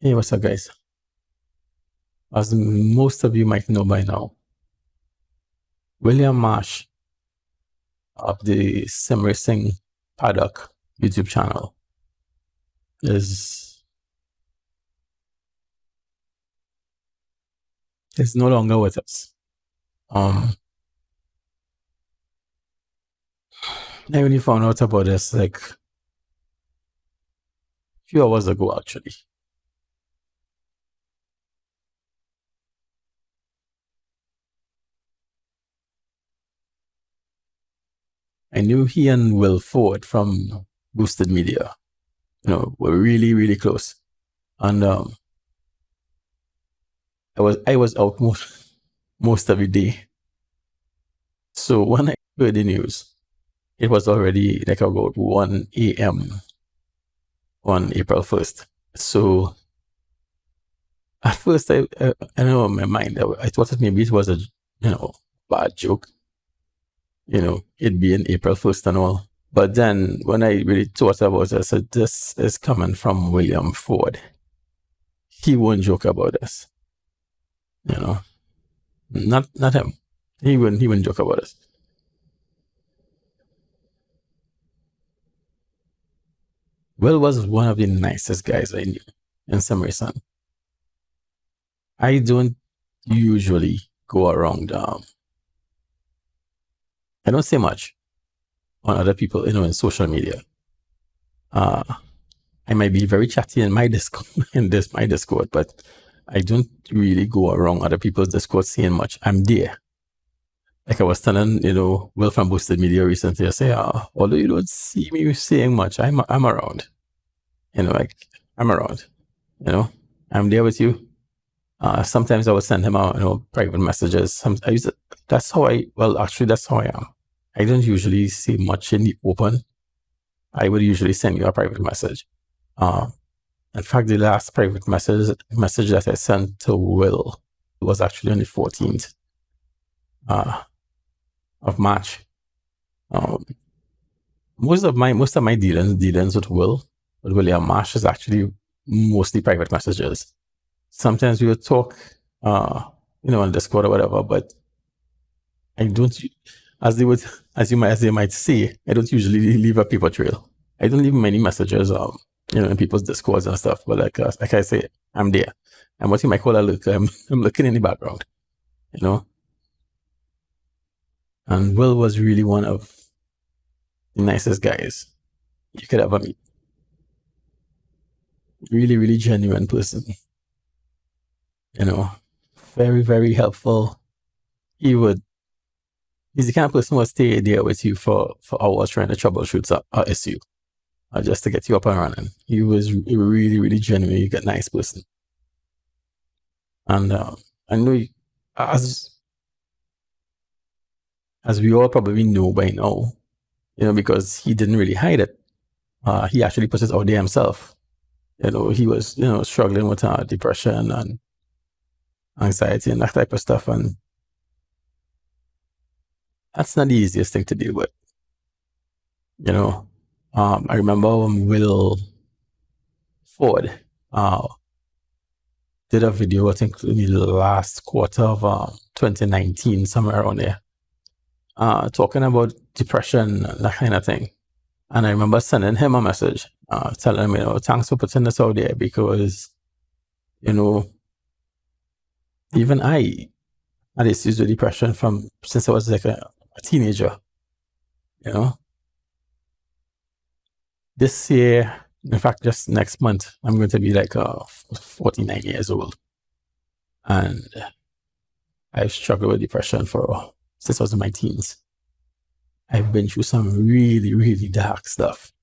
Hey, what's up, guys? As most of you might know by now, William Marsh of the Sim Racing Paddock YouTube channel is no longer with us. I only found out about this like a few hours ago, actually. I knew he and Will Ford from Boosted Media, were really, really close. And I was out most every day. So when I heard the news, it was already like about 1 a.m. on April 1st. So at first, I know in my mind, I thought maybe it was a bad joke, it being April 1st and all. But then when I really thought about it, I said, this is coming from William Ford. He won't joke about this, not him. He wouldn't joke about this. Will was one of the nicest guys I knew in Sim Racing. I don't usually go around. I don't say much on other people, in social media. I might be very chatty in my Discord, my Discord, but I don't really go around other people's Discord saying much. I'm there. Like I was telling, Will from Boosted Media recently, I say, although you don't see me saying much, I'm around. I'm around. I'm there with you. Sometimes I would send him out, private messages. That's how I am. I don't usually say much in the open. I would usually send you a private message. In fact, the last private message that I sent to Will was actually on the 14th of March. Most of my dealings with William Marsh is actually mostly private messages. Sometimes we would talk, on Discord or whatever, but I don't, as they might say, I don't usually leave a paper trail. I don't leave many messages, in people's Discords and stuff. But like I say, I'm there. And what you might call a lurker, I'm looking in the background, And Will was really one of the nicest guys you could ever meet. Really, really genuine person. Very, very helpful. He's the kind of person who will stay there with you for hours trying to troubleshoot a issue. Just to get you up and running. He was really, really genuine, a nice person. And I know, as we all probably know by now, because he didn't really hide it. He actually put it out there himself. He was, struggling with depression and anxiety and that type of stuff. And that's not the easiest thing to deal with. I remember when Will Ford did a video, I think in the last quarter of 2019, somewhere around there, talking about depression and that kind of thing. And I remember sending him a message, telling him, thanks for putting this out there, because, even I had issues with depression since I was like a teenager, This year, in fact, just next month, I'm going to be like 49 years old. And I've struggled with depression since I was in my teens. I've been through some really, really dark stuff.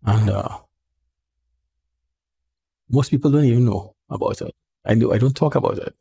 And most people don't even know about it. I don't talk about it.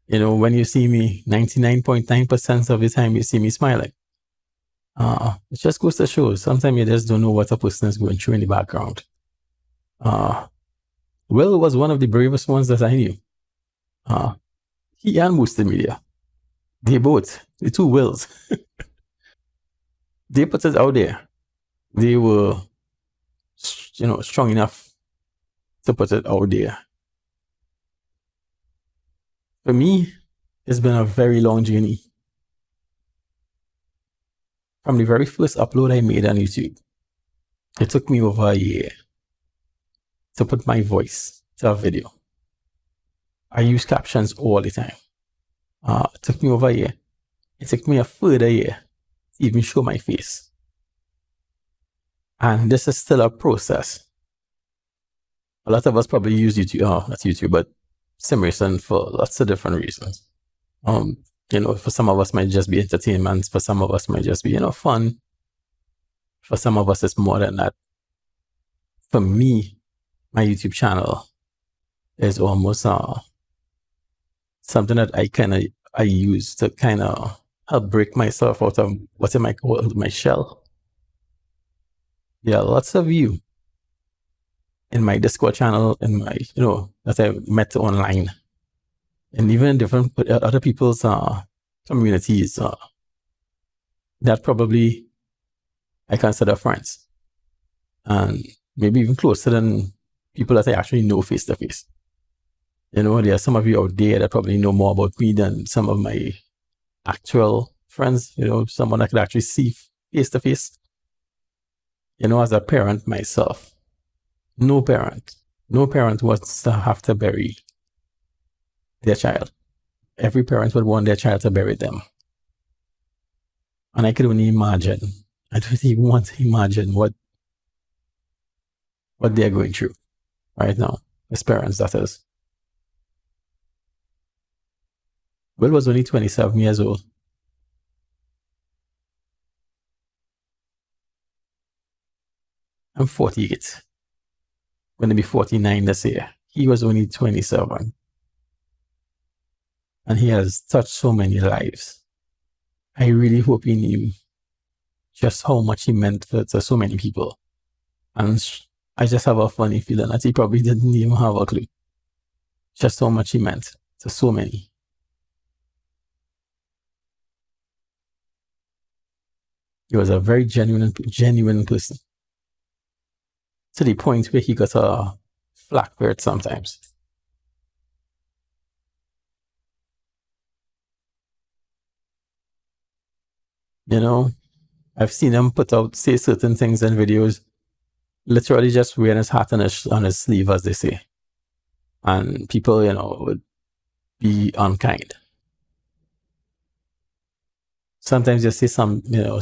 When you see me, 99.9% of the time you see me smiling. It just goes to show, sometimes you just don't know what a person is going through in the background. Will was one of the bravest ones that I knew. He and Boosted Media, the two Wills, they put it out there. They were, strong enough to put it out there. For me, it's been a very long journey. From the very first upload I made on YouTube, it took me over a year to put my voice to a video. I use captions all the time. It took me over a year. It took me a further year to even show my face. And this is still a process. A lot of us probably use YouTube, not YouTube, but Sim Racing for lots of different reasons. For some of us might just be entertainment. For some of us might just be, fun. For some of us, it's more than that. For me, my YouTube channel is almost something that I use to kind of help break myself out of what I might call my shell. Yeah, lots of you in my Discord channel, in my, that I met online, and even in different other people's communities that probably I consider friends, and maybe even closer than people that I actually know face to face. There are some of you out there that probably know more about me than some of my actual friends, someone I could actually see face to face. As a parent myself, no parent wants to have to bury their child. Every parent would want their child to bury them. And I could only imagine, I don't even want to imagine what they're going through right now, as parents, that is. Will was only 27 years old. I'm 48. Going to be 49 this year. He was only 27. And he has touched so many lives. I really hope he knew just how much he meant to so many people. And I just have a funny feeling that he probably didn't even have a clue just how much he meant to so many. He was a very genuine person, to the point where he got a flack for it sometimes. I've seen him say certain things in videos, literally just wearing his hat on his sleeve, as they say. And people, would be unkind. Sometimes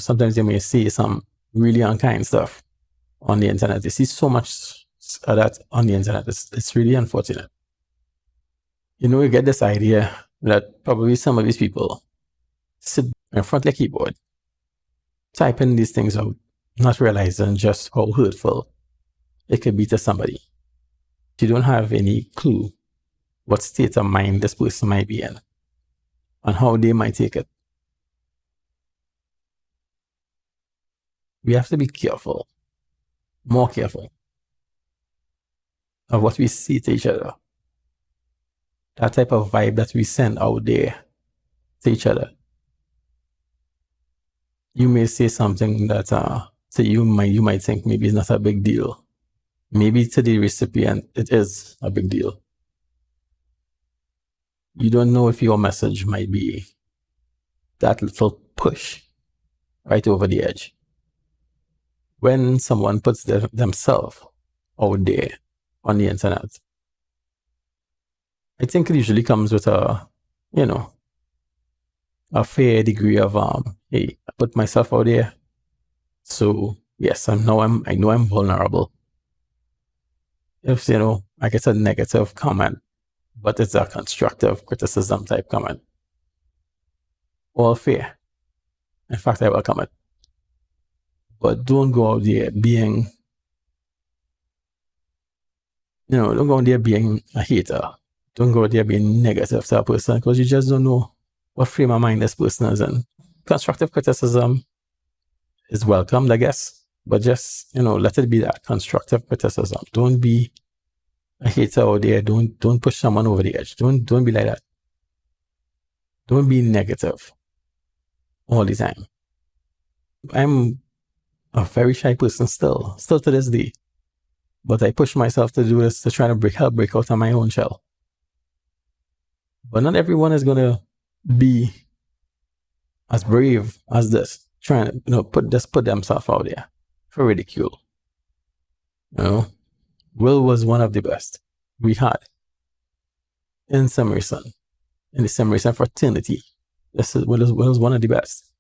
sometimes you may see some really unkind stuff on the internet. You see so much of that on the internet. It's really unfortunate. You get this idea that probably some of these people sit in front of a keyboard, typing these things out, not realizing just how hurtful it could be to somebody. You don't have any clue what state of mind this person might be in and how they might take it. We have to be careful, more careful, of what we say to each other. That type of vibe that we send out there to each other. You may say something that to you might think maybe it's not a big deal. Maybe to the recipient it is a big deal. You don't know if your message might be that little push right over the edge. When someone puts themselves out there on the internet, I think it usually comes with a fair degree of hey, I put myself out there, so yes, I know I'm vulnerable. If I get a negative comment, but it's a constructive criticism type comment, all fair. In fact, I welcome it. But don't go out there being, don't go out there being a hater. Don't go out there being negative to a person, because you just don't know what frame of mind this person is in. Constructive criticism is welcomed, I guess, but just, let it be that constructive criticism. Don't be a hater out there. Don't push someone over the edge. Don't be like that. Don't be negative all the time. I'm a very shy person still to this day. But I pushed myself to do this to try to help break out of my own shell. But not everyone is going to be as brave as this, trying to put themselves out there for ridicule. Will was one of the best we had in Sim Racing, in the Sim Racing fraternity. Will was one of the best.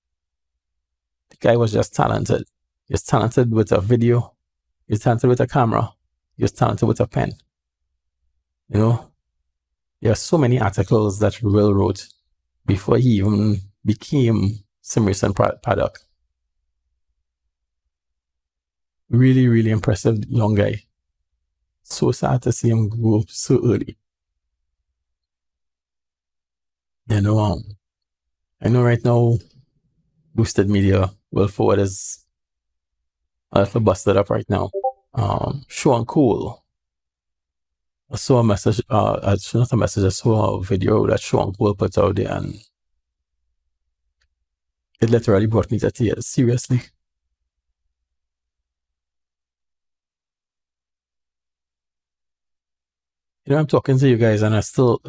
The guy was just talented. He was talented with a video. He was talented with a camera. He was talented with a pen. There are so many articles that Will wrote before he even became Sim Racing Paddock. Really, really impressive young guy. So sad to see him go so early. I know right now, boosted media, Will Forward is a little busted up right now. Sean Cole. I saw a message, not a message, I saw a video that Sean Cole put out there, and it literally brought me to tears. Seriously. I'm talking to you guys, and I still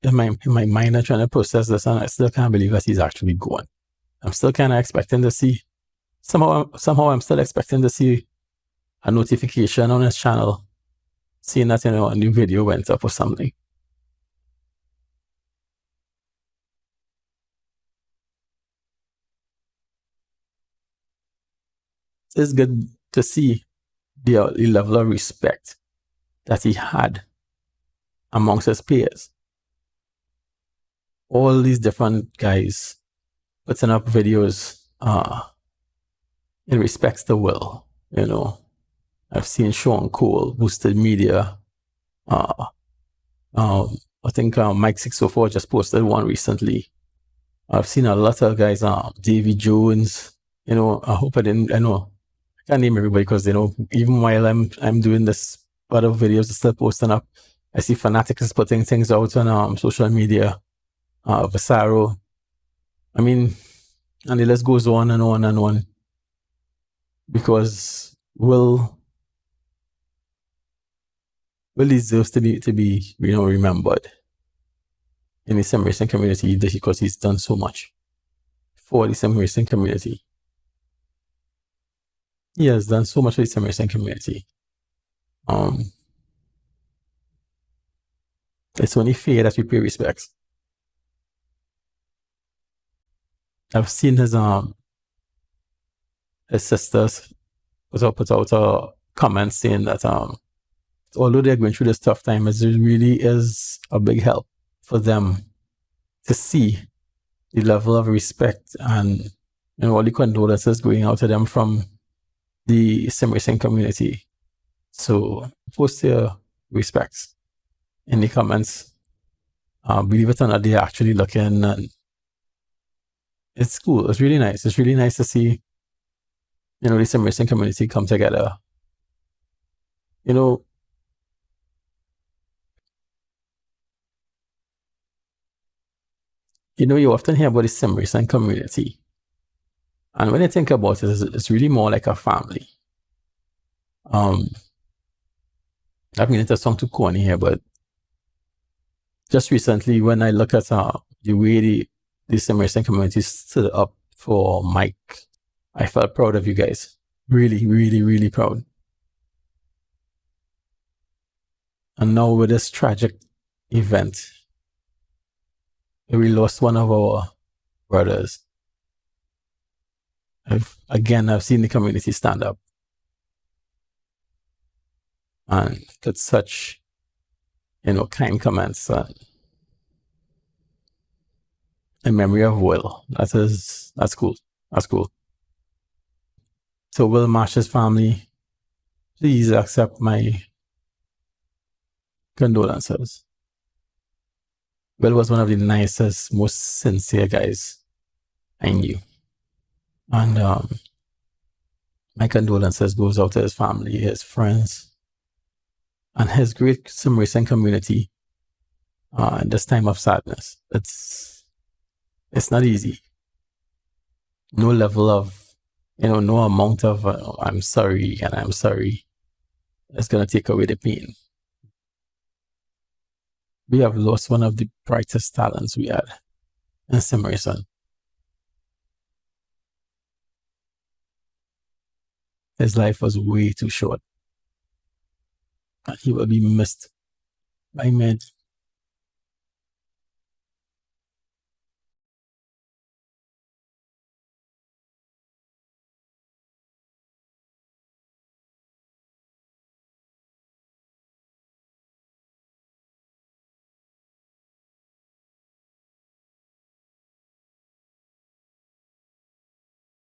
in my mind, I'm trying to process this, and I still can't believe that he's actually gone. I'm still kind of expecting to see, somehow I'm still expecting to see a notification on his channel, seeing that, a new video went up or something. It's good to see the level of respect that he had amongst his peers. All these different guys putting up videos in respects to Will. I've seen Sean Cole, Boosted Media. I think Mike 604 just posted one recently. I've seen a lot of guys, Davy Jones. I hope I can't name everybody because even while I'm doing this other videos still posting up, I see Fanatic is putting things out on social media. Vasaro. I mean, and the list goes on and on and on. Because Will deserves to be remembered in the sim racing community because he's done so much for the sim racing community. He has done so much for the sim racing community. It's only fair that we pay respects. I've seen his sisters put out a comment saying that although they're going through this tough time, it really is a big help for them to see the level of respect and all the condolences going out to them from the sim racing community. So post your respects in the comments. Believe it or not, they're actually looking, and it's cool. It's really nice. It's really nice to see the sim racing community come together. You often hear about the sim racing community, and when you think about it, it's really more like a family. I mean, it's a song too corny here, but just recently, when I look at the way the sim racing community stood up for Mike, I felt proud of you guys. Really, really, really proud. And now with this tragic event, we lost one of our brothers. I've seen the community stand up and put such, kind comments in memory of Will. That's cool. That's cool. So Will Marsh's family, please accept my condolences. Will was one of the nicest, most sincere guys I knew. And my condolences goes out to his family, his friends, and his great sim racing community in this time of sadness. It's not easy. No level of, no amount of I'm sorry and I'm sorry It's going to take away the pain. We have lost one of the brightest talents we had in sim racing. His life was way too short, and he will be missed by many.